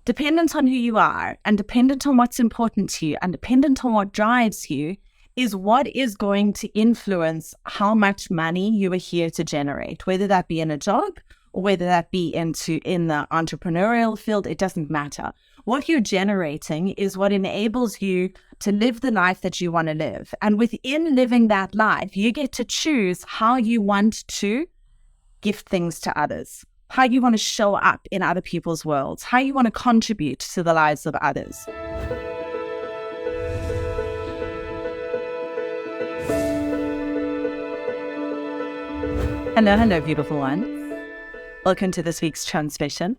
dependent on who you are and dependent on what's important to you and dependent on what drives you, is what is going to influence how much money you are here to generate, whether that be in a job or whether that be in the entrepreneurial field. It doesn't matter. What you're generating is what enables you to live the life that you want to live. And within living that life, you get to choose how you want to gift things to others, how you want to show up in other people's worlds, how you want to contribute to the lives of others. Hello, beautiful one. Welcome to this week's transmission.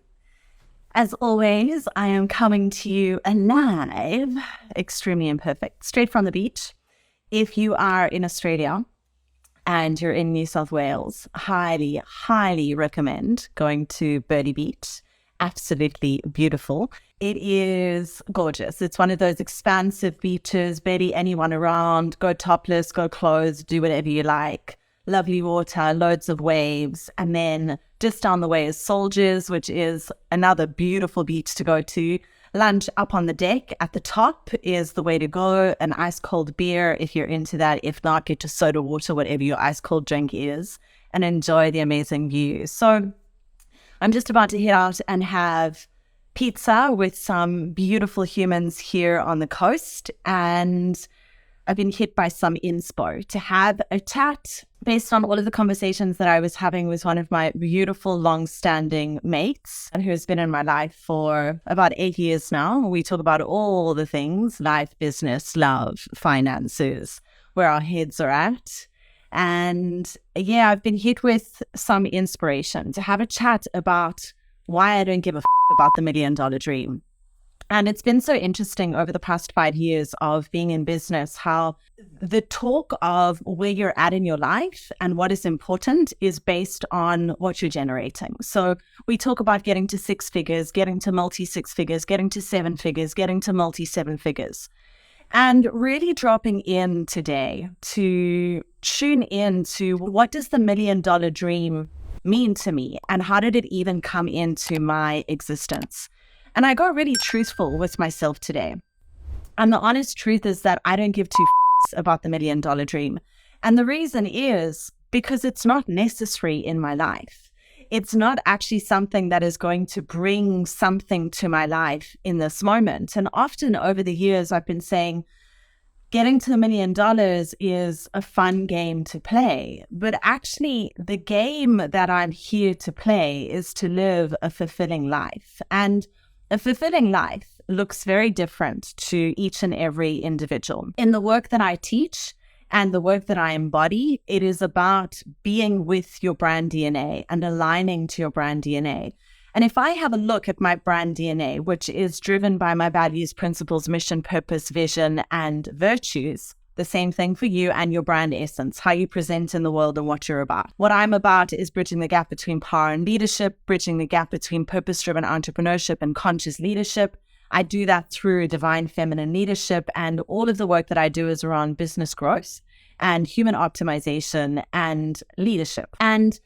As always, I am coming to you alive, extremely imperfect, straight from the beach. If you are in Australia and you're in New South Wales, highly, highly recommend going to Birdie Beach. Absolutely beautiful. It is gorgeous. It's one of those expansive beaches, barely anyone around. Go topless, go clothed, do whatever you like. Lovely water, loads of waves. And then just down the way is Soldiers, which is another beautiful beach to go to. Lunch up on the deck at the top is the way to go. An ice cold beer if you're into that. If not, get your soda water, whatever your ice cold drink is, and enjoy the amazing view. So I'm just about to head out and have pizza with some beautiful humans here on the coast. And I've been hit by some inspo to have a chat based on all of the conversations that I was having with one of my beautiful long-standing mates and who has been in my life for about 8 years now. We talk about all the things: life, business, love, finances, where our heads are at. And yeah, I've been hit with some inspiration to have a chat about why I don't give a about the $1 million dream. And it's been so interesting over the past 5 years of being in business, how the talk of where you're at in your life and what is important is based on what you're generating. So we talk about getting to 6 figures, getting to multi-6 figures, getting to 7 figures, getting to multi-7 figures. And really dropping in today to tune in to what does the $1 million dream mean to me and how did it even come into my existence? And I got really truthful with myself today. And the honest truth is that I don't give two about the $1 million dream. And the reason is because it's not necessary in my life. It's not actually something that is going to bring something to my life in this moment. And often over the years, I've been saying, getting to the $1 million is a fun game to play. But actually, the game that I'm here to play is to live a fulfilling life. And a fulfilling life looks very different to each and every individual. In the work that I teach and the work that I embody, it is about being with your brand DNA and aligning to your brand DNA. And if I have a look at my brand DNA, which is driven by my values, principles, mission, purpose, vision, and virtues, the same thing for you and your brand essence, how you present in the world and what you're about. What I'm about is bridging the gap between power and leadership, bridging the gap between purpose-driven entrepreneurship and conscious leadership. I do that through divine feminine leadership, and all of the work that I do is around business growth and human optimization and leadership. And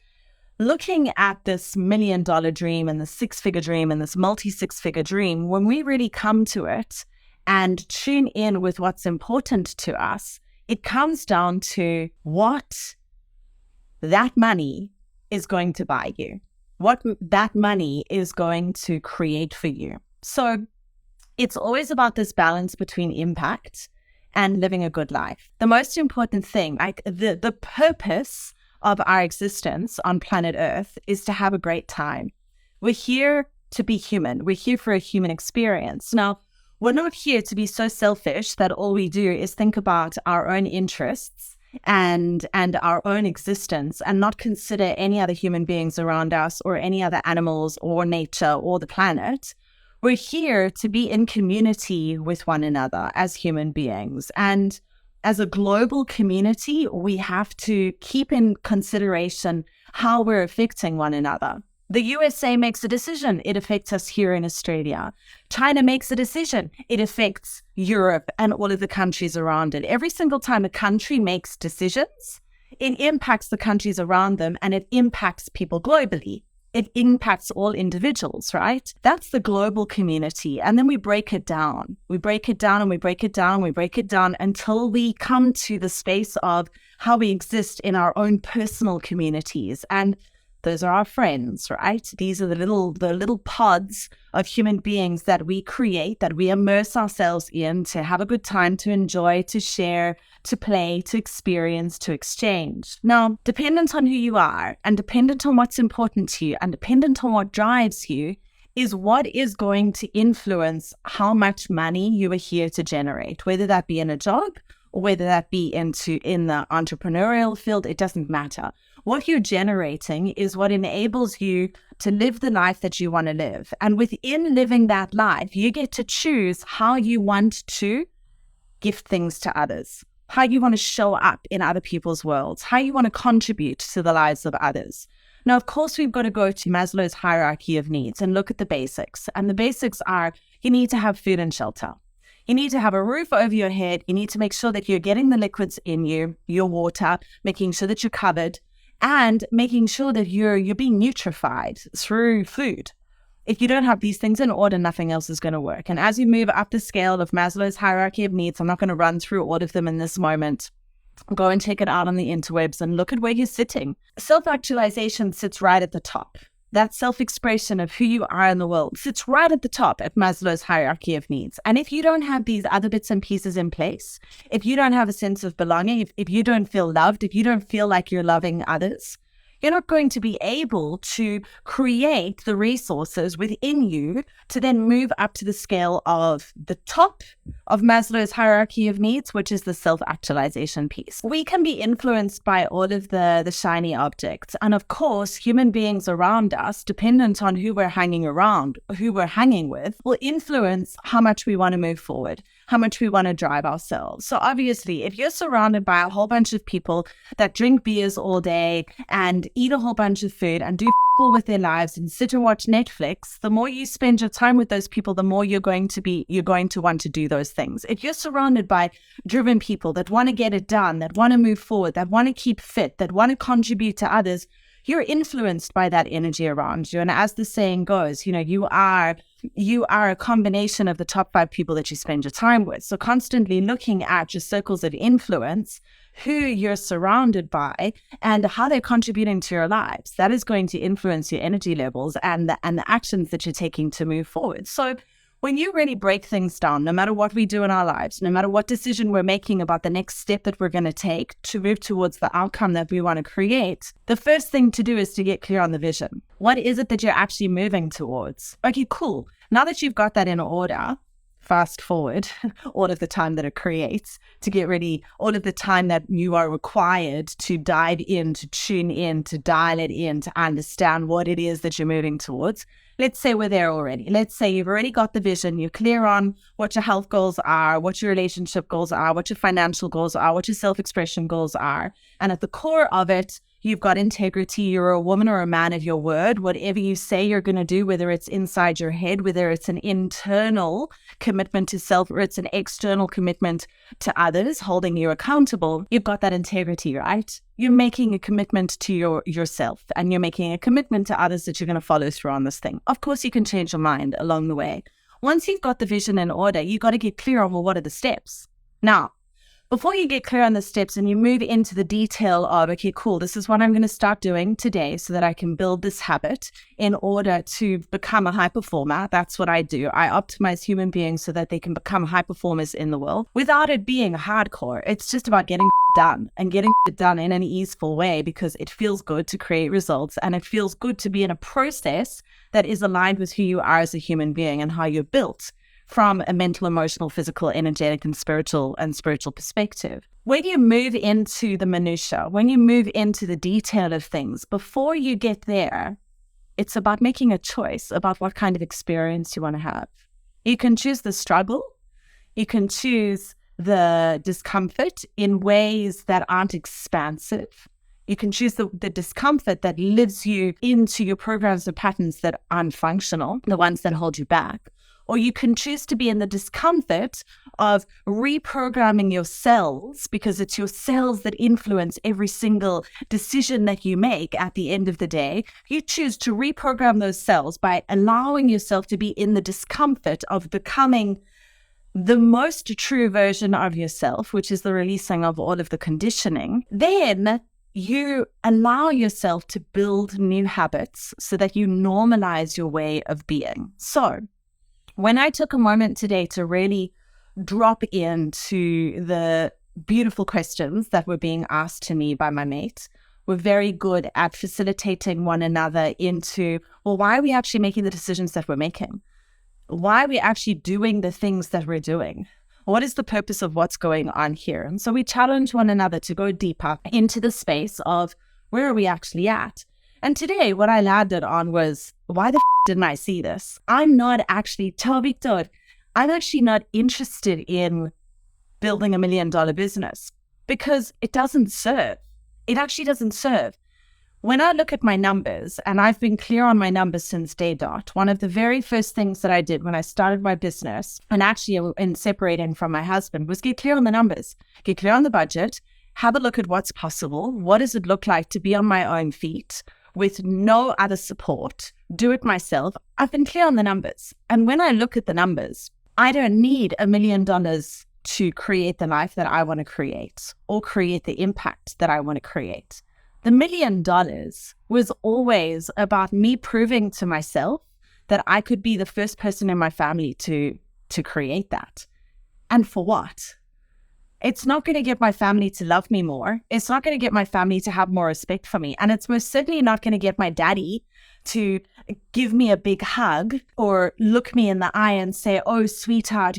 looking at this $1 million dream and the 6-figure dream and this multi-6-figure dream, when we really come to it and tune in with what's important to us, it comes down to what that money is going to buy you, what that money is going to create for you. So it's always about this balance between impact and living a good life. The most important thing, like the purpose of our existence on planet Earth is to have a great time. We're here to be human. We're here for a human experience. Now, we're not here to be so selfish that all we do is think about our own interests and our own existence and not consider any other human beings around us or any other animals or nature or the planet. We're here to be in community with one another as human beings. And as a global community, we have to keep in consideration how we're affecting one another. The USA makes a decision, it affects us here in Australia. China makes a decision, it affects Europe and all of the countries around it. Every single time a country makes decisions, it impacts the countries around them and it impacts people globally. it impacts all individuals, right? That's the global community. And then we break it down. We break it down and we break it down and we break it down until we come to the space of how we exist in our own personal communities. And those are our friends, right? These are the little pods of human beings that we create, that we immerse ourselves in to have a good time, to enjoy, to share, to play, to experience, to exchange. Now, dependent on who you are and dependent on what's important to you and dependent on what drives you is what is going to influence how much money you are here to generate, whether that be in a job or whether that be in the entrepreneurial field. It doesn't matter. What you're generating is what enables you to live the life that you want to live. And within living that life, you get to choose how you want to gift things to others, how you want to show up in other people's worlds, how you want to contribute to the lives of others. Now, of course, we've got to go to Maslow's hierarchy of needs and look at the basics. And the basics are you need to have food and shelter. You need to have a roof over your head. You need to make sure that you're getting the liquids in you, your water, making sure that you're covered, and making sure that you're being nutrified through food. If you don't have these things in order, nothing else is going to work. And as you move up the scale of Maslow's hierarchy of needs, I'm not going to run through all of them in this moment. Go and check it out on the interwebs and look at where you're sitting. Self-actualization sits right at the top. That self-expression of who you are in the world sits right at the top at Maslow's hierarchy of needs. And if you don't have these other bits and pieces in place, if you don't have a sense of belonging, if you don't feel loved, if you don't feel like you're loving others, you're not going to be able to create the resources within you to then move up to the scale of the top of Maslow's hierarchy of needs, which is the self-actualization piece. We can be influenced by all of the shiny objects. And of course, human beings around us, dependent on who we're hanging around, who we're hanging with, will influence how much we want to move forward, how much we want to drive ourselves. So obviously, if you're surrounded by a whole bunch of people that drink beers all day and eat a whole bunch of food and do with their lives and sit and watch Netflix, the more you spend your time with those people, the more you're going to want to do those things. If you're surrounded by driven people that want to get it done, that want to move forward, that want to keep fit, that want to contribute to others, you're influenced by that energy around you. And as the saying goes, you are a combination of the top 5 people that you spend your time with. So constantly looking at your circles of influence, who you're surrounded by and how they're contributing to your lives, that is going to influence your energy levels and the actions that you're taking to move forward. So when you really break things down, no matter what we do in our lives, no matter what decision we're making about the next step that we're going to take to move towards the outcome that we want to create, the first thing to do is to get clear on the vision. What is it that you're actually moving towards? Okay, cool. Now that you've got that in order, fast forward all of the time that it creates to get ready, all of the time that you are required to dive in, to tune in, to dial it in, to understand what it is that you're moving towards. Let's say we're there already. Let's say you've already got the vision. You're clear on what your health goals are, what your relationship goals are, what your financial goals are, what your self-expression goals are. And at the core of it, you've got integrity. You're a woman or a man of your word. Whatever you say you're going to do, whether it's inside your head, whether it's an internal commitment to self or it's an external commitment to others holding you accountable, you've got that integrity, right? You're making a commitment to yourself and you're making a commitment to others that you're going to follow through on this thing. Of course, you can change your mind along the way. Once you've got the vision in order, you've got to get clear on, well, what are the steps? Now, before you get clear on the steps and you move into the detail of, okay, cool, this is what I'm going to start doing today so that I can build this habit in order to become a high performer. That's what I do. I optimize human beings so that they can become high performers in the world without it being hardcore. It's just about getting done and getting it done in an easeful way because it feels good to create results and it feels good to be in a process that is aligned with who you are as a human being and how you're built from a mental, emotional, physical, energetic, and spiritual perspective. When you move into the minutiae, when you move into the detail of things, before you get there, it's about making a choice about what kind of experience you want to have. You can choose the struggle. You can choose the discomfort in ways that aren't expansive. You can choose the discomfort that lives you into your programs and patterns that aren't functional, the ones that hold you back. Or you can choose to be in the discomfort of reprogramming your cells, because it's your cells that influence every single decision that you make at the end of the day. You choose to reprogram those cells by allowing yourself to be in the discomfort of becoming the most true version of yourself, which is the releasing of all of the conditioning. Then you allow yourself to build new habits so that you normalize your way of being. So when I took a moment today to really drop into the beautiful questions that were being asked to me by my mate, we're very good at facilitating one another into, well, why are we actually making the decisions that we're making? Why are we actually doing the things that we're doing? What is the purpose of what's going on here? And so we challenge one another to go deeper into the space of where are we actually at? And today what I landed on was, why the didn't I see this? I'm not actually, Victor, I'm actually not interested in building $1 million business because it doesn't serve. It actually doesn't serve. When I look at my numbers, and I've been clear on my numbers since day dot, one of the very first things that I did when I started my business, and actually in separating from my husband, was get clear on the numbers, get clear on the budget, have a look at what's possible. What does it look like to be on my own feet with no other support, do it myself? I've been clear on the numbers. And when I look at the numbers, I don't need $1 million to create the life that I want to create or create the impact that I want to create. The $1 million was always about me proving to myself that I could be the first person in my family to create that. And for what? It's not going to get my family to love me more. It's not going to get my family to have more respect for me. And it's most certainly not going to get my daddy to give me a big hug or look me in the eye and say, oh, sweetheart,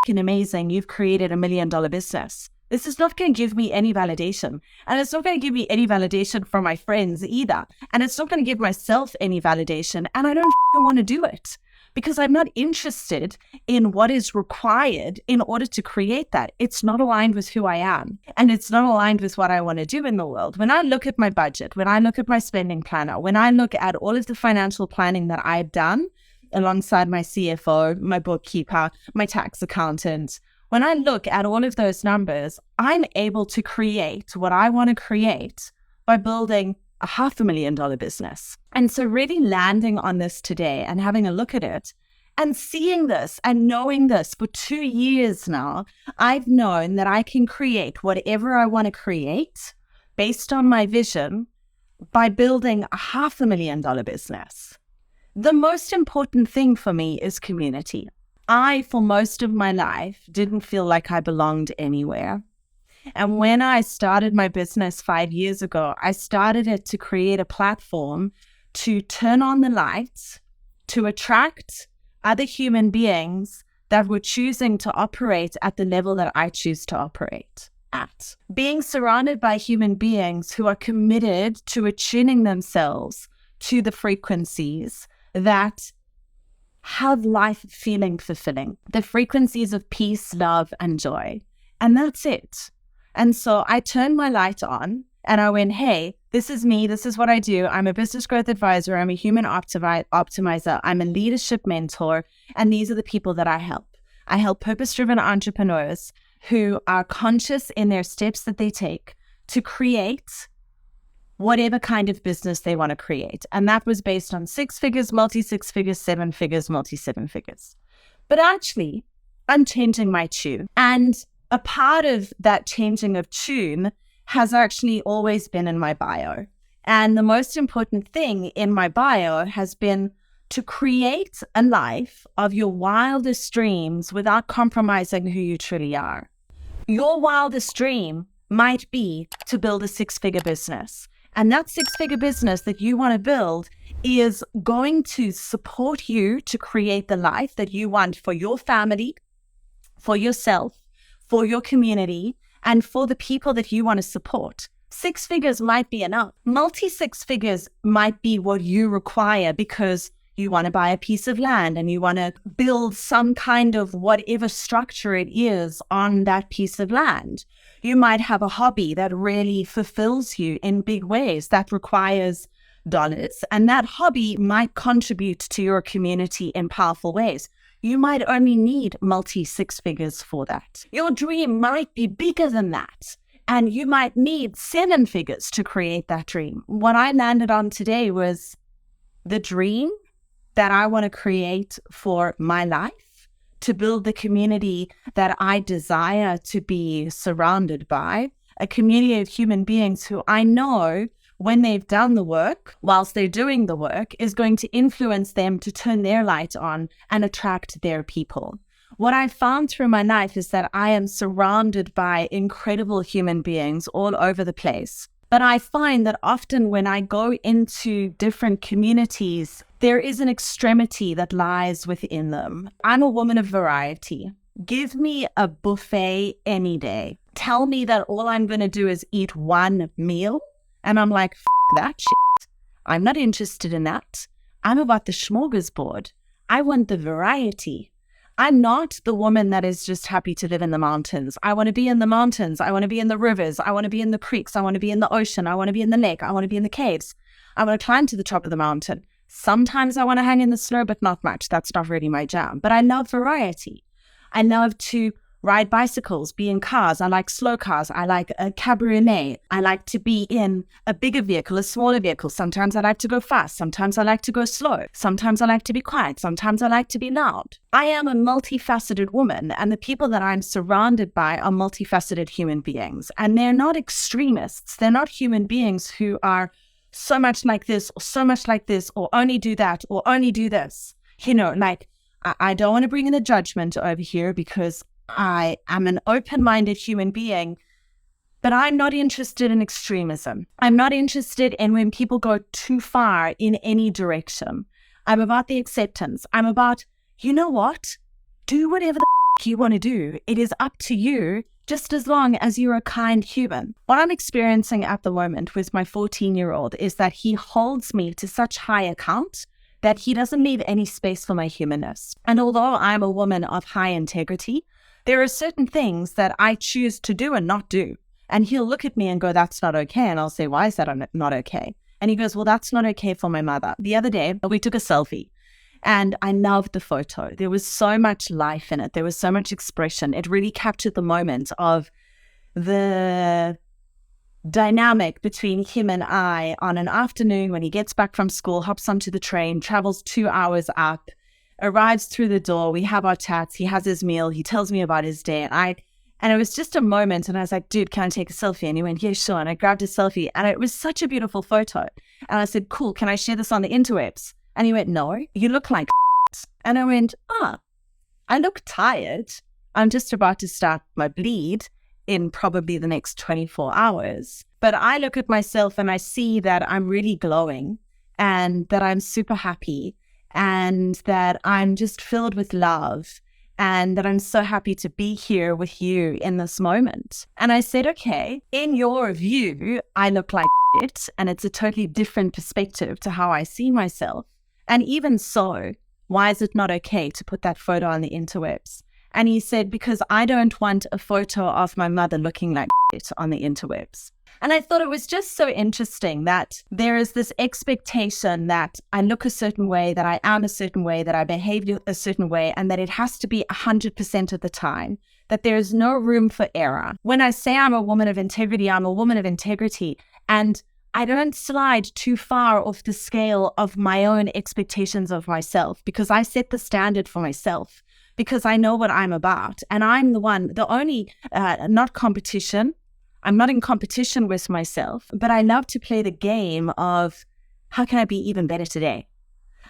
you're amazing. You've created $1 million business. This is not going to give me any validation. And it's not going to give me any validation from my friends either. And it's not going to give myself any validation. And I don't want to do it because I'm not interested in what is required in order to create that. It's not aligned with who I am. And it's not aligned with what I want to do in the world. When I look at my budget, when I look at my spending planner, when I look at all of the financial planning that I've done alongside my CFO, my bookkeeper, my tax accountant, when I look at all of those numbers, I'm able to create what I want to create by building a $500,000 business. And so really landing on this today and having a look at it and seeing this and knowing this for 2 years now, I've known that I can create whatever I want to create based on my vision by building a $500,000 business. The most important thing for me is community. I, for most of my life, didn't feel like I belonged anywhere. And when I started my business 5 years ago, I started it to create a platform to turn on the lights, to attract other human beings that were choosing to operate at the level that I choose to operate at. Being surrounded by human beings who are committed to attuning themselves to the frequencies that have life feeling fulfilling, the frequencies of peace, love, and joy. And that's it. And so I turned my light on and I went, hey, this is me. This is what I do. I'm a business growth advisor. I'm a human optimizer. I'm a leadership mentor. And these are the people that I help. I help purpose-driven entrepreneurs who are conscious in their steps that they take to create whatever kind of business they want to create. And that was based on 6 figures, multi-6 figures, 7 figures, multi-7 figures. But actually, I'm changing my tune. And a part of that changing of tune has actually always been in my bio. And the most important thing in my bio has been to create a life of your wildest dreams without compromising who you truly are. Your wildest dream might be to build a 6-figure business. And that 6-figure business that you want to build is going to support you to create the life that you want for your family, for yourself, for your community, and for the people that you want to support. 6 figures might be enough. Multi-6 figures might be what you require because you want to buy a piece of land and you want to build some kind of whatever structure it is on that piece of land. You might have a hobby that really fulfills you in big ways that requires dollars, and that hobby might contribute to your community in powerful ways. You might only need multi six figures for that. Your dream might be bigger than that. And you might need 7 figures to create that dream. What I landed on today was the dream that I want to create for my life, to build the community that I desire to be surrounded by, a community of human beings who I know when they've done the work, whilst they're doing the work, is going to influence them to turn their light on and attract their people. What I found through my life is that I am surrounded by incredible human beings all over the place. But I find that often when I go into different communities, there is an extremity that lies within them. I'm a woman of variety. Give me a buffet any day. Tell me that all I'm going to do is eat one meal. And I'm like, that shit. I'm not interested in that. I'm about the smorgasbord. I want the variety. I'm not the woman that is just happy to live in the mountains. I want to be in the mountains. I want to be in the rivers. I want to be in the creeks. I want to be in the ocean. I want to be in the lake. I want to be in the caves. I want to climb to the top of the mountain. Sometimes I want to hang in the snow, but not much. That's not really my jam. But I love variety. I love to ride bicycles, be in cars. I like slow cars. I like a cabriolet. I like to be in a bigger vehicle, a smaller vehicle. Sometimes I like to go fast. Sometimes I like to go slow. Sometimes I like to be quiet. Sometimes I like to be loud. I am a multifaceted woman, and the people that I'm surrounded by are multifaceted human beings. And they're not extremists. They're not human beings who are so much like this or so much like this or only do that or only do this. You know, like, I don't want to bring in a judgment over here because I am an open-minded human being, but I'm not interested in extremism. I'm not interested in when people go too far in any direction. I'm about the acceptance. I'm about, you know what? Do whatever the you want to do. It is up to you, just as long as you're a kind human. What I'm experiencing at the moment with my 14-year-old is that he holds me to such high account that he doesn't leave any space for my humanness. And although I'm a woman of high integrity, there are certain things that I choose to do and not do. And he'll look at me and go, that's not okay. And I'll say, why is that not okay? And he goes, well, that's not okay for my mother. The other day, we took a selfie and I loved the photo. There was so much life in it. There was so much expression. It really captured the moment of the dynamic between him and I on an afternoon when he gets back from school, hops onto the train, travels 2 hours up, arrives through the door. We have our chats. He has his meal. He tells me about his day. And it was just a moment. And I was like, dude, can I take a selfie? And he went, yeah, sure. And I grabbed a selfie and it was such a beautiful photo. And I said, cool, can I share this on the interwebs? And he went, no, you look like And I went, I look tired. I'm just about to start my bleed in probably the next 24 hours. But I look at myself and I see that I'm really glowing and that I'm super happy and that I'm just filled with love and that I'm so happy to be here with you in this moment. And I said, okay, in your view, I look like it, and it's a totally different perspective to how I see myself. And even so, why is it not okay to put that photo on the interwebs? And he said, because I don't want a photo of my mother looking like it on the interwebs. And I thought it was just so interesting that there is this expectation that I look a certain way, that I am a certain way, that I behave a certain way, and that it has to be 100% of the time, that there is no room for error. When I say I'm a woman of integrity, I'm a woman of integrity, and I don't slide too far off the scale of my own expectations of myself because I set the standard for myself, because I know what I'm about. And I'm the only, not competition. I'm not in competition with myself, but I love to play the game of how can I be even better today?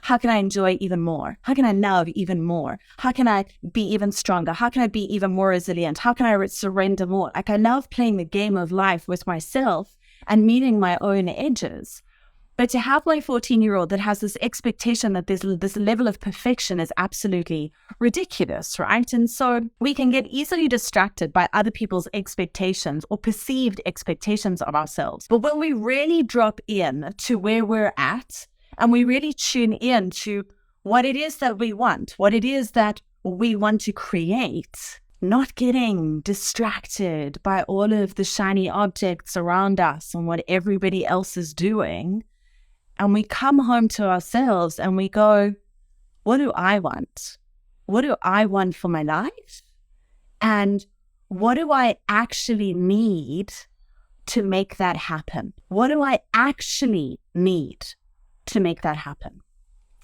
How can I enjoy even more? How can I love even more? How can I be even stronger? How can I be even more resilient? How can I surrender more? Like, I love playing the game of life with myself and meeting my own edges. But to have my 14-year-old that has this expectation that this level of perfection is absolutely ridiculous, right? And so we can get easily distracted by other people's expectations or perceived expectations of ourselves. But when we really drop in to where we're at and we really tune in to what it is that we want, what it is that we want to create, not getting distracted by all of the shiny objects around us and what everybody else is doing, and we come home to ourselves and we go, what do I want? what do I want for my life? And what do I actually need to make that happen? What do I actually need to make that happen?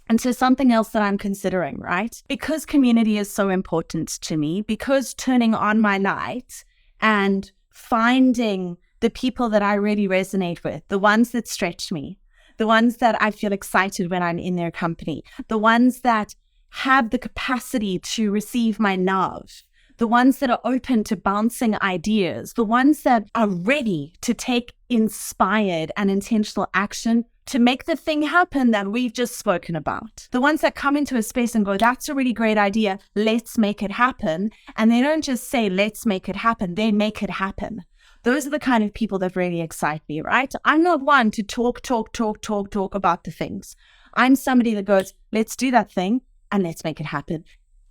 And so something else that I'm considering, right? Because community is so important to me, because turning on my light and finding the people that I really resonate with, the ones that stretch me, the ones that I feel excited when I'm in their company, the ones that have the capacity to receive my love, the ones that are open to bouncing ideas, the ones that are ready to take inspired and intentional action to make the thing happen that we've just spoken about. The ones that come into a space and go, that's a really great idea, let's make it happen. And they don't just say, let's make it happen, they make it happen. Those are the kind of people that really excite me, right? I'm not one to talk about the things. I'm somebody that goes, let's do that thing and let's make it happen.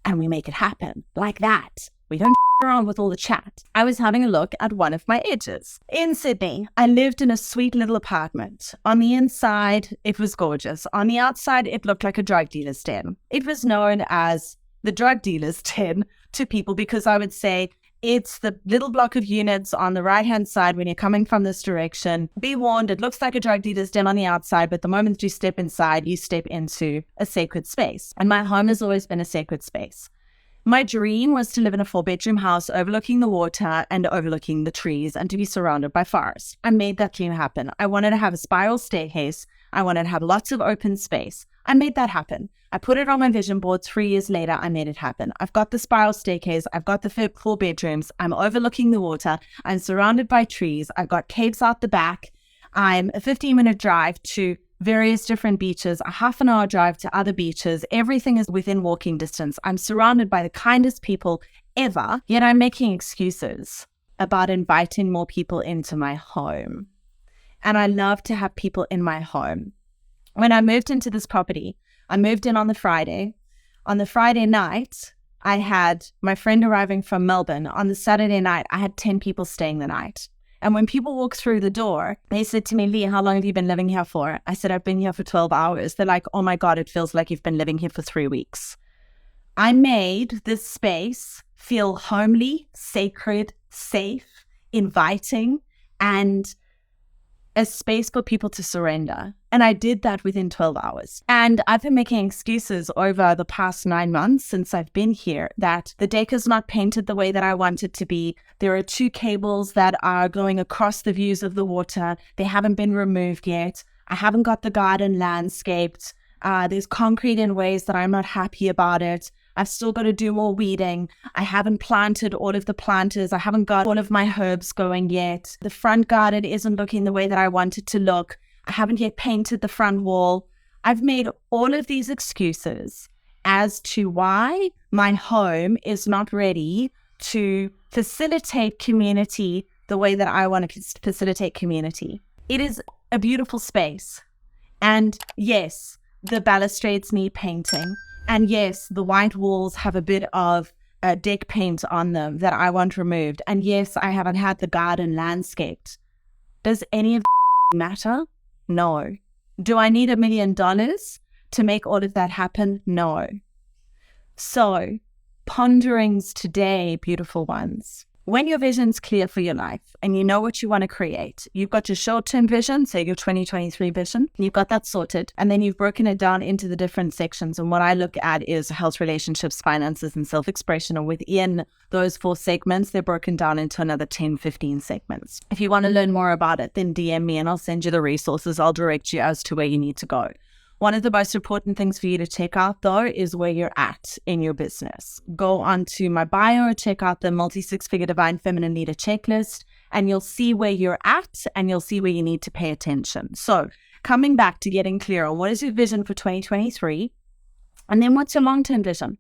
And we make it happen like that. We don't around with all the chat. I was having a look at one of my edges. In Sydney, I lived in a sweet little apartment. On the inside, it was gorgeous. On the outside, it looked like a drug dealer's den. It was known as the drug dealer's den to people because I would say, it's the little block of units on the right-hand side when you're coming from this direction. Be warned, it looks like a drug dealer's den on the outside, but the moment you step inside, you step into a sacred space. And my home has always been a sacred space. My dream was to live in a 4-bedroom house overlooking the water and overlooking the trees and to be surrounded by forest. I made that dream happen. I wanted to have a spiral staircase. I wanted to have lots of open space. I made that happen. I put it on my vision board. 3 years later, I made it happen. I've got the spiral staircase. I've got the 4 bedrooms. I'm overlooking the water. I'm surrounded by trees. I've got caves out the back. I'm a 15-minute drive to various different beaches, a half-an-hour drive to other beaches. Everything is within walking distance. I'm surrounded by the kindest people ever, yet I'm making excuses about inviting more people into my home. And I love to have people in my home. When I moved into this property, I moved in on the Friday. On the Friday night, I had my friend arriving from Melbourne. On the Saturday night, I had 10 people staying the night. And when people walk through the door, they said to me, Leigh, how long have you been living here for? I said, I've been here for 12 hours. They're like, oh my God, it feels like you've been living here for 3 weeks. I made this space feel homely, sacred, safe, inviting, and a space for people to surrender. And I did that within 12 hours. And I've been making excuses over the past 9 months since I've been here that the deck is not painted the way that I want it to be. There are 2 cables that are going across the views of the water. They haven't been removed yet. I haven't got the garden landscaped. There's concrete in ways that I'm not happy about it. I've still got to do more weeding. I haven't planted all of the planters. I haven't got all of my herbs going yet. The front garden isn't looking the way that I want it to look. I haven't yet painted the front wall. I've made all of these excuses as to why my home is not ready to facilitate community the way that I want to facilitate community. It is a beautiful space. And yes, the balustrades need painting. And yes, the white walls have a bit of deck paint on them that I want removed. And yes, I haven't had the garden landscaped. Does any of that matter? No. Do I need $1 million to make all of that happen? No. So, ponderings today, beautiful ones. When your vision's clear for your life and you know what you want to create, you've got your short-term vision, say your 2023 vision, you've got that sorted, and then you've broken it down into the different sections. And what I look at is health, relationships, finances, and self-expression. And within those 4 segments, they're broken down into another 10, 15 segments. If you want to learn more about it, then DM me and I'll send you the resources. I'll direct you as to where you need to go. One of the most important things for you to check out, though, is where you're at in your business. Go onto my bio, check out the Multi-6-Figure Divine Feminine Leader Checklist, and you'll see where you're at and you'll see where you need to pay attention. So coming back to getting clear on what is your vision for 2023, and then what's your long-term vision?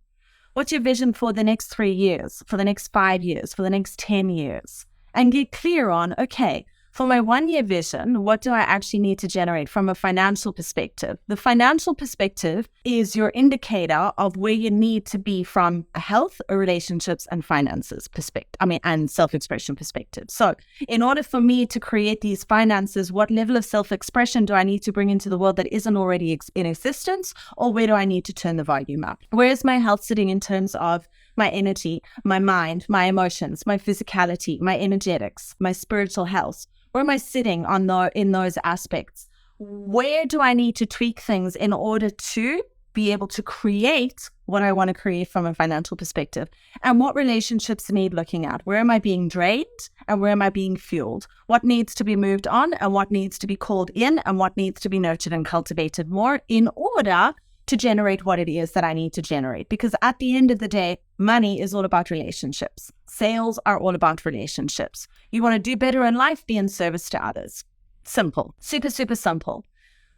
What's your vision for the next 3 years, for the next 5 years, for the next 10 years? And get clear on, okay, For my 1-year vision, what do I actually need to generate from a financial perspective? The financial perspective is your indicator of where you need to be from a health, a relationships, and finances perspective. And self-expression perspective. So in order for me to create these finances, what level of self-expression do I need to bring into the world that isn't already in existence? Or where do I need to turn the volume up? Where is my health sitting in terms of my energy, my mind, my emotions, my physicality, my energetics, my spiritual health? Where am I sitting in those aspects? Where do I need to tweak things in order to be able to create what I want to create from a financial perspective? And what relationships need looking at? Where am I being drained and where am I being fueled? What needs to be moved on and what needs to be called in and what needs to be nurtured and cultivated more in order to generate what it is that I need to generate? Because at the end of the day, money is all about relationships. Sales are all about relationships. You want to do better in life, be in service to others. Simple. Super, super simple.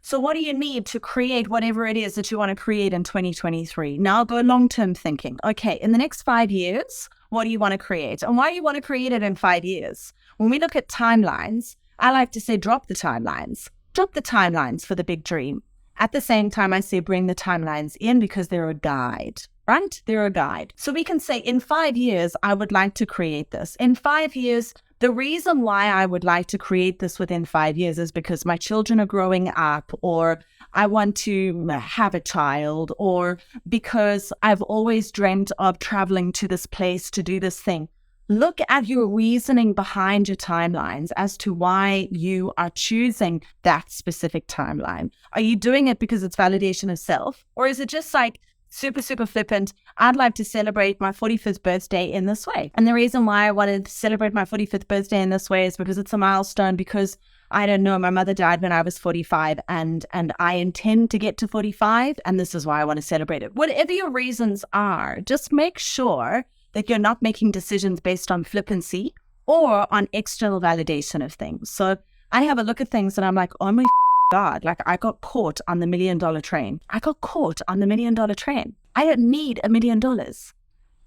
So what do you need to create whatever it is that you want to create in 2023? Now go long-term thinking. Okay, in the next 5 years, what do you want to create? And why do you want to create it in 5 years? When we look at timelines, I like to say drop the timelines. Drop the timelines for the big dream. At the same time, I say bring the timelines in because they're a guide, right? They're a guide. So we can say in 5 years, I would like to create this. In 5 years, the reason why I would like to create this within 5 years is because my children are growing up, or I want to have a child, or because I've always dreamt of traveling to this place to do this thing. Look at your reasoning behind your timelines as to why you are choosing that specific timeline. Are you doing it because it's validation of self? Or is it just like super, super flippant? I'd like to celebrate my 45th birthday in this way. And the reason why I wanted to celebrate my 45th birthday in this way is because it's a milestone, because I don't know, my mother died when I was 45 and I intend to get to 45. And this is why I want to celebrate it. Whatever your reasons are, just make sure that you're not making decisions based on flippancy or on external validation of things. So I have a look at things and I'm like, oh my God, like I got caught on the $1 million train. I got caught on the $1 million train. I don't need $1 million.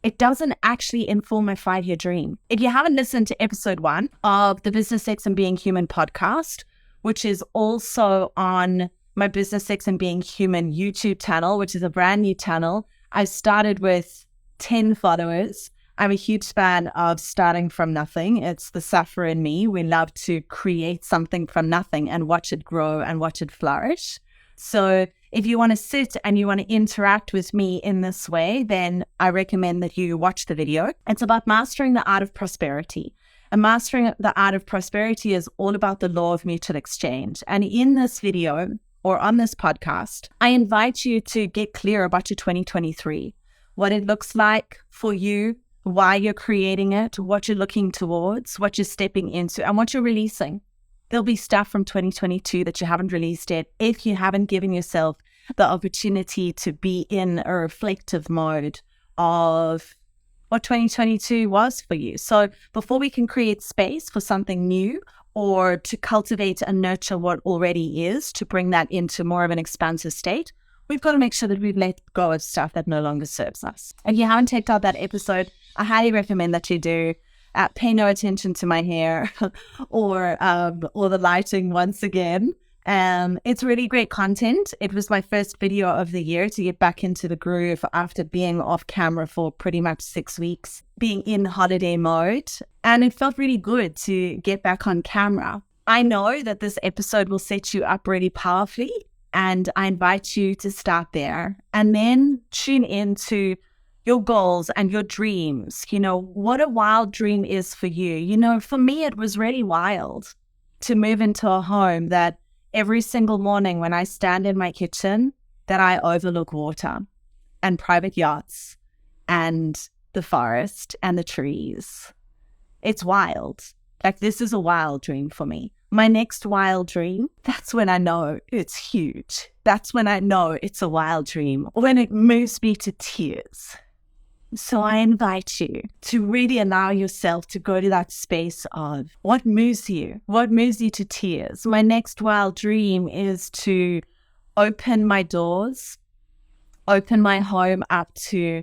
It doesn't actually inform my 5-year dream. If you haven't listened to episode 1 of the Business, Sex and Being Human podcast, which is also on my Business, Sex and Being Human YouTube channel, which is a brand new channel, I started with 10 followers. I'm a huge fan of starting from nothing. It's the sufferer in me. We love to create something from nothing and watch it grow and watch it flourish. So if you want to sit and you want to interact with me in this way, then I recommend that you watch the video. It's about mastering the art of prosperity. And mastering the art of prosperity is all about the law of mutual exchange. And in this video or on this podcast, I invite you to get clear about your 2023. What it looks like for you, why you're creating it, what you're looking towards, what you're stepping into, and what you're releasing. There'll be stuff from 2022 that you haven't released yet if you haven't given yourself the opportunity to be in a reflective mode of what 2022 was for you. So before we can create space for something new or to cultivate and nurture what already is, to bring that into more of an expansive state, we've got to make sure that we've let go of stuff that no longer serves us. If you haven't checked out that episode, I highly recommend that you do. Pay no attention to my hair or the lighting once again. It's really great content. It was my first video of the year to get back into the groove after being off camera for pretty much 6 weeks, being in holiday mode. And it felt really good to get back on camera. I know that this episode will set you up really powerfully. And I invite you to start there and then tune into your goals and your dreams. You know, what a wild dream is for you. You know, for me, it was really wild to move into a home that every single morning when I stand in my kitchen, that I overlook water and private yachts and the forest and the trees. It's wild. Like, this is a wild dream for me. My next wild dream, that's when I know it's huge. That's when I know it's a wild dream, when it moves me to tears. So I invite you to really allow yourself to go to that space of what moves you to tears. My next wild dream is to open my doors, open my home up to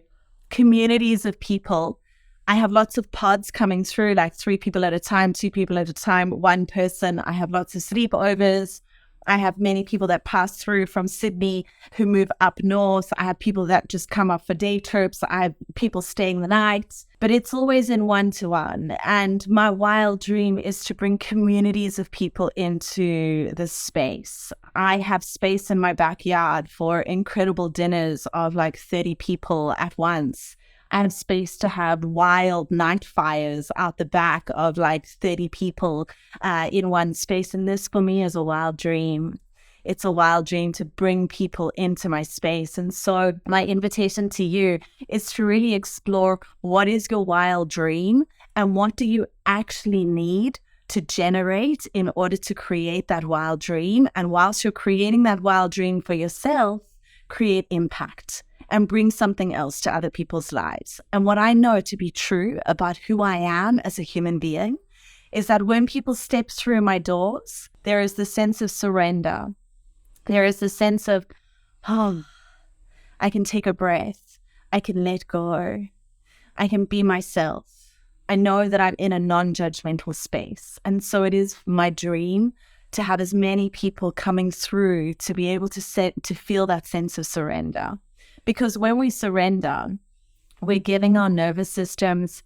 communities of people I have lots of pods coming through, like 3 people at a time, 2 people at a time, 1 person. I have lots of sleepovers. I have many people that pass through from Sydney who move up north. I have people that just come up for day trips. I have people staying the night, but it's always in one-to-one. And my wild dream is to bring communities of people into this space. I have space in my backyard for incredible dinners of like 30 people at once. I have space to have wild night fires out the back of like 30 people in one space. And this for me is a wild dream. It's a wild dream to bring people into my space. And so my invitation to you is to really explore what is your wild dream and what do you actually need to generate in order to create that wild dream. And whilst you're creating that wild dream for yourself, create impact and bring something else to other people's lives. And what I know to be true about who I am as a human being is that when people step through my doors, there is the sense of surrender. There is the sense of, oh, I can take a breath. I can let go. I can be myself. I know that I'm in a non-judgmental space. And so it is my dream to have as many people coming through to be able to feel that sense of surrender. Because when we surrender, we're giving our nervous systems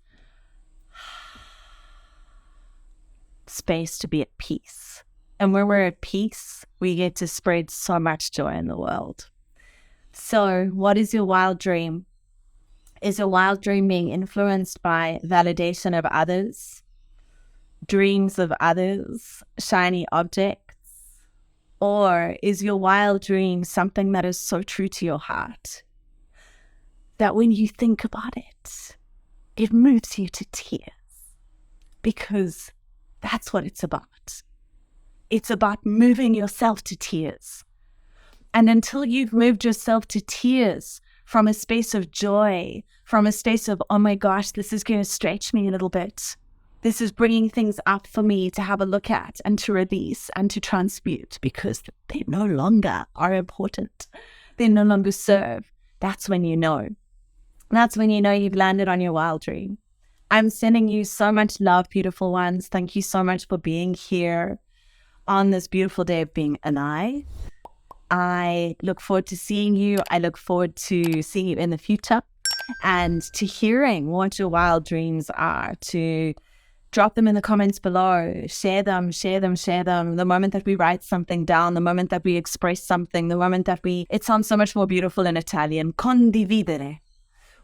space to be at peace. And when we're at peace, we get to spread so much joy in the world. So what is your wild dream? Is your wild dream being influenced by validation of others, dreams of others, shiny objects? Or is your wild dream something that is so true to your heart that when you think about it, it moves you to tears? Because that's what it's about. It's about moving yourself to tears. And until you've moved yourself to tears from a space of joy, from a space of, oh my gosh, this is going to stretch me a little bit. This is bringing things up for me to have a look at and to release and to transmute because they no longer are important. They no longer serve. That's when you know. That's when you know you've landed on your wild dream. I'm sending you so much love, beautiful ones. Thank you so much for being here on this beautiful day of being alive. I look forward to seeing you. I look forward to seeing you in the future and to hearing what your wild dreams are, to drop them in the comments below, share them. The moment that we write something down, the moment that we express something, the moment that it sounds so much more beautiful in Italian, condividere.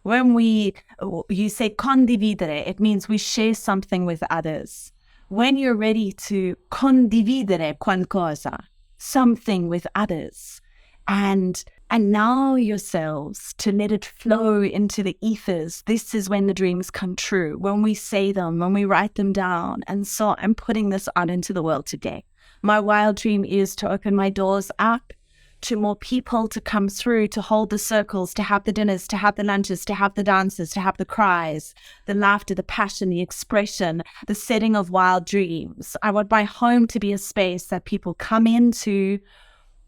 When you say condividere, it means we share something with others. When you're ready to condividere qualcosa, something with others, and allow yourselves to let it flow into the ethers, this is when the dreams come true, when we say them, when we write them down. And so I'm putting this out into the world today. My wild dream is to open my doors up to more people to come through, to hold the circles, to have the dinners, to have the lunches, to have the dances, to have the cries, the laughter, the passion, the expression, the setting of wild dreams. I want my home to be a space that people come into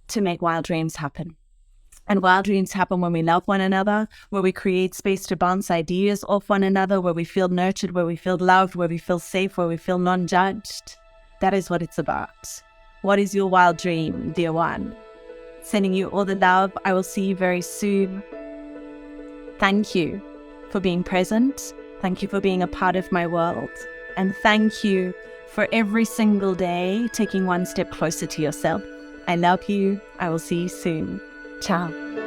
to make wild dreams happen. And wild dreams happen when we love one another, where we create space to bounce ideas off one another, where we feel nurtured, where we feel loved, where we feel safe, where we feel non-judged. That is what it's about. What is your wild dream, dear one? Sending you all the love. I will see you very soon. Thank you for being present. Thank you for being a part of my world. And thank you for every single day taking one step closer to yourself. I love you. I will see you soon. Ciao.